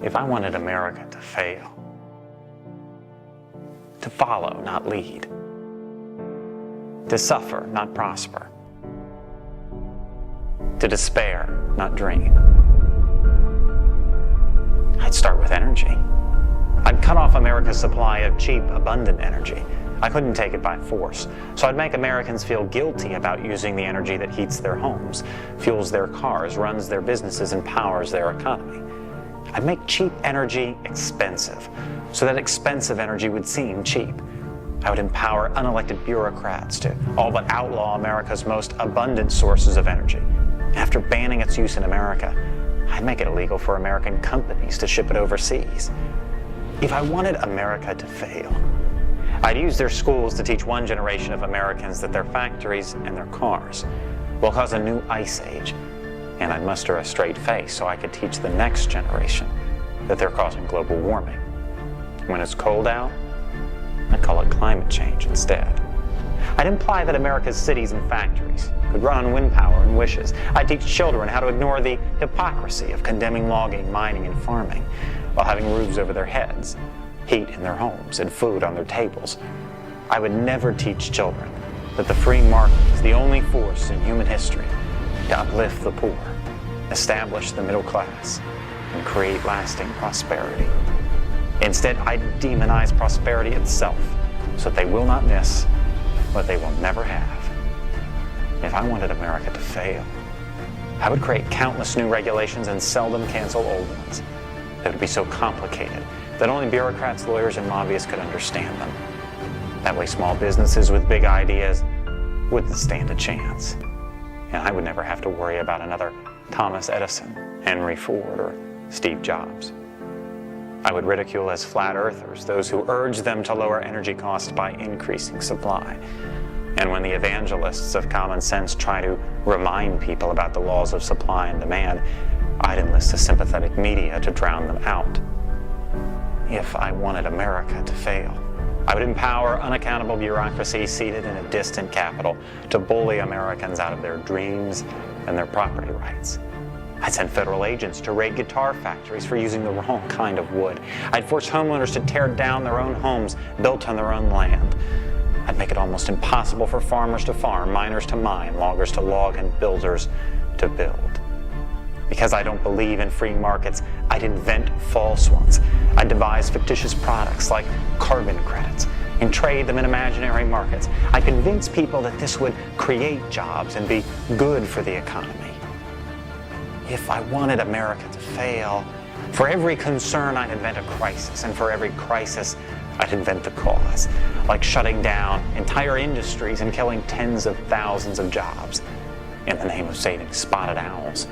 If I wanted America to fail, to follow, not lead, to suffer, not prosper, to despair, not dream, I'd start with energy. I'd cut off America's supply of cheap, abundant energy. I couldn't take it by force, so I'd make Americans feel guilty about using the energy that heats their homes, fuels their cars, runs their businesses, and powers their economy. I'd make cheap energy expensive, so that expensive energy would seem cheap. I would empower unelected bureaucrats to all but outlaw America's most abundant sources of energy. After banning its use in America, I'd make it illegal for American companies to ship it overseas. If I wanted America to fail, I'd use their schools to teach one generation of Americans that their factories and their cars will cause a new ice age, and I'd muster a straight face so I could teach the next generation that they're causing global warming. When it's cold out, I'd call it climate change instead. I'd imply that America's cities and factories could run on wind power and wishes. I'd teach children how to ignore the hypocrisy of condemning logging, mining, and farming while having roofs over their heads, heat in their homes, and food on their tables. I would never teach children that the free market is the only force in human history to uplift the poor, establish the middle class, and create lasting prosperity. Instead, I'd demonize prosperity itself so that they will not miss what they will never have. If I wanted America to fail, I would create countless new regulations and seldom cancel old ones that would be so complicated that only bureaucrats, lawyers, and lobbyists could understand them. That way small businesses with big ideas wouldn't stand a chance. And I would never have to worry about another Thomas Edison, Henry Ford, or Steve Jobs. I would ridicule as flat earthers those who urge them to lower energy costs by increasing supply. And when the evangelists of common sense try to remind people about the laws of supply and demand, I'd enlist the sympathetic media to drown them out. If I wanted America to fail, I would empower unaccountable bureaucracy seated in a distant capital to bully Americans out of their dreams and their property rights. I'd send federal agents to raid guitar factories for using the wrong kind of wood. I'd force homeowners to tear down their own homes built on their own land. I'd make it almost impossible for farmers to farm, miners to mine, loggers to log, and builders to build. Because I don't believe in free markets, I'd invent false ones. I'd devise fictitious products like carbon credits and trade them in imaginary markets. I'd convince people that this would create jobs and be good for the economy. If I wanted America to fail, for every concern I'd invent a crisis, and for every crisis I'd invent the cause, like shutting down entire industries and killing tens of thousands of jobs in the name of saving spotted owls.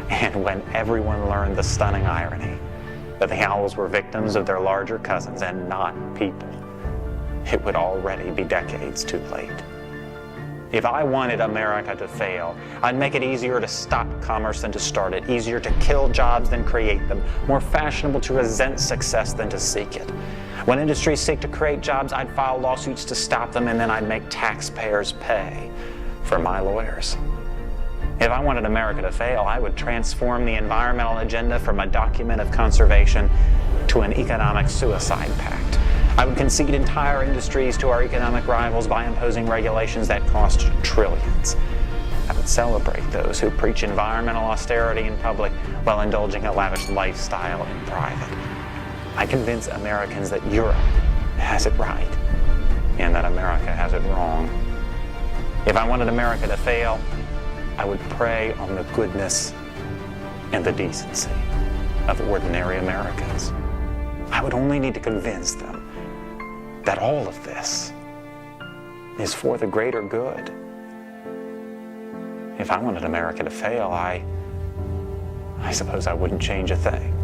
And when everyone learned the stunning irony that the owls were victims of their larger cousins and not people, it would already be decades too late. If I wanted America to fail, I'd make it easier to stop commerce than to start it, easier to kill jobs than create them, more fashionable to resent success than to seek it. When industries seek to create jobs, I'd file lawsuits to stop them, and then I'd make taxpayers pay for my lawyers. If I wanted America to fail, I would transform the environmental agenda from a document of conservation to an economic suicide pact. I would concede entire industries to our economic rivals by imposing regulations that cost trillions. I would celebrate those who preach environmental austerity in public while indulging a lavish lifestyle in private. I convince Americans that Europe has it right and that America has it wrong. If I wanted America to fail, I would prey on the goodness and the decency of ordinary Americans. I would only need to convince them that all of this is for the greater good. If I wanted America to fail, I suppose I wouldn't change a thing.